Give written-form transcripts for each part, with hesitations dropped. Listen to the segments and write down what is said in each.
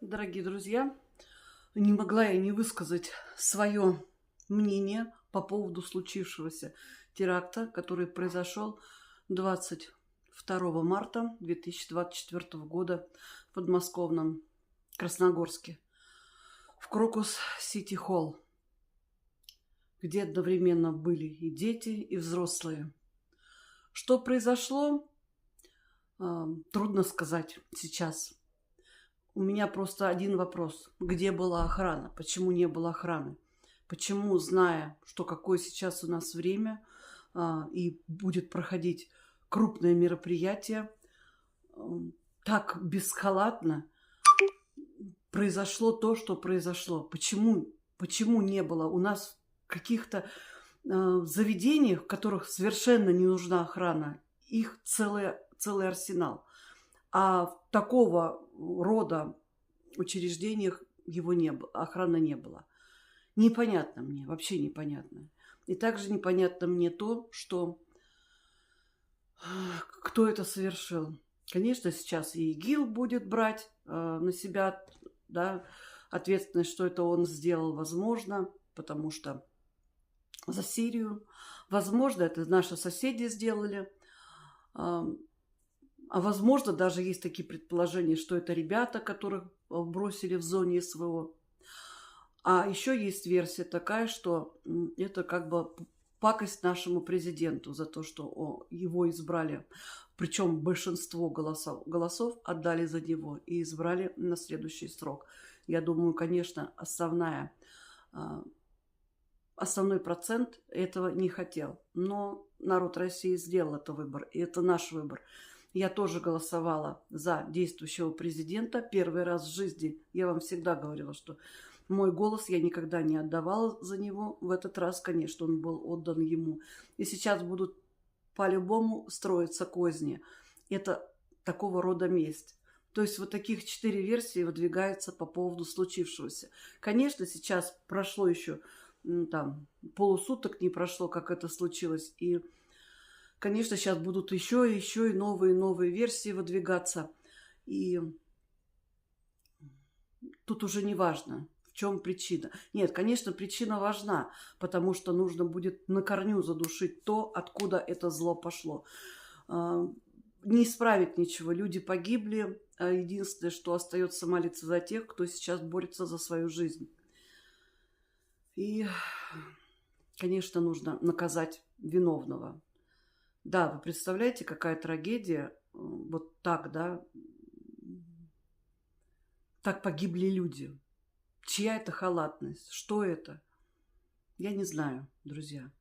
Дорогие друзья, не могла я не высказать свое мнение по поводу случившегося теракта, который произошел 22 марта 2024 года в подмосковном Красногорске, в Крокус-Сити-Холл, где одновременно были и дети, и взрослые. Что произошло, трудно сказать сейчас. У меня просто один вопрос. Где была охрана? Почему не было охраны? Почему, зная, что какое сейчас у нас время, и будет проходить крупное мероприятие, так бесхалатно произошло то, что произошло? Почему не было у нас каких-то заведениях, в которых совершенно не нужна охрана? Их целый арсенал. А в такого рода учреждениях его не было, охраны не было. Непонятно мне, вообще непонятно. И также непонятно мне то, что кто это совершил. Конечно, сейчас и ИГИЛ будет брать на себя, да, ответственность, что это он сделал, возможно, потому что за Сирию. Возможно, это наши соседи сделали. А возможно, даже есть такие предположения, что это ребята, которых бросили в зоне СВО. А еще есть версия такая, что это как бы пакость нашему президенту за то, что его избрали. Причем большинство голосов отдали за него и избрали на следующий срок. Я думаю, конечно, основной процент этого не хотел. Но народ России сделал этот выбор, и это наш выбор. Я тоже голосовала за действующего президента. Первый раз в жизни я вам всегда говорила, что мой голос я никогда не отдавала за него. В этот раз, конечно, он был отдан ему. И сейчас будут по-любому строиться козни. Это такого рода месть. То есть вот таких 4 версии выдвигаются по поводу случившегося. Конечно, сейчас прошло еще там полусуток, не прошло, как это случилось. И конечно, сейчас будут еще и новые версии выдвигаться. И тут уже не важно, в чем причина. Нет, конечно, причина важна, потому что нужно будет на корню задушить то, откуда это зло пошло. Не исправить ничего. Люди погибли. Единственное, что остается, молиться за тех, кто сейчас борется за свою жизнь. И, конечно, нужно наказать виновного. Да, вы представляете, какая трагедия, вот так, да, так погибли люди. Чья это халатность? Что это? Я не знаю, друзья.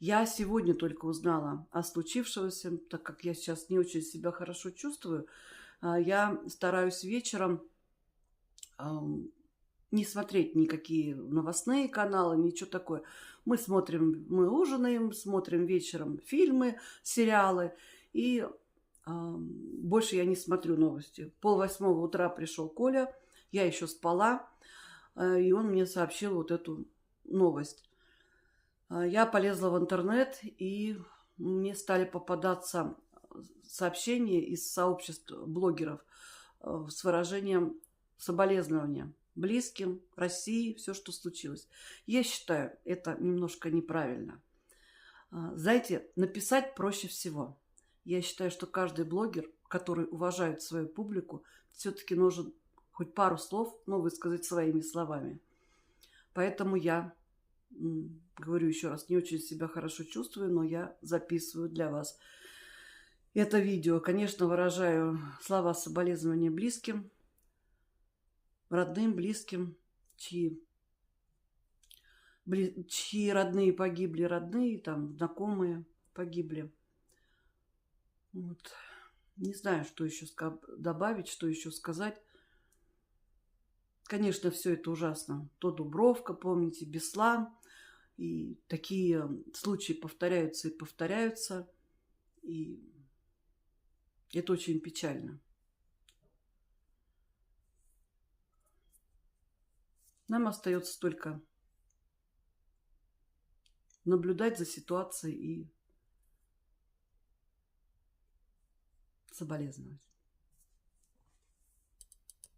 Я сегодня только узнала о случившемся, так как я сейчас не очень себя хорошо чувствую. Я стараюсь вечером не смотреть никакие новостные каналы, ничего такое. Мы ужинаем, смотрим вечером фильмы, сериалы. И больше я не смотрю новости. 7:30 утра пришел Коля, я еще спала, и он мне сообщил вот эту новость. Я полезла в интернет, и мне стали попадаться сообщения из сообществ блогеров с выражением соболезнования близким, России, все, что случилось. Я считаю, это немножко неправильно. Знаете, написать проще всего. Я считаю, что каждый блогер, который уважает свою публику, все-таки нужен хоть пару слов, но высказать своими словами. Поэтому я, говорю еще раз, не очень себя хорошо чувствую, но я записываю для вас это видео. Конечно, выражаю слова соболезнования близким, родным, близким, чьи родные погибли, родные, там, знакомые погибли. Вот. Не знаю, что еще добавить, что еще сказать. Конечно, все это ужасно. То Дубровка, помните, Беслан. И такие случаи повторяются и повторяются. И это очень печально. Нам остается только наблюдать за ситуацией и соболезновать.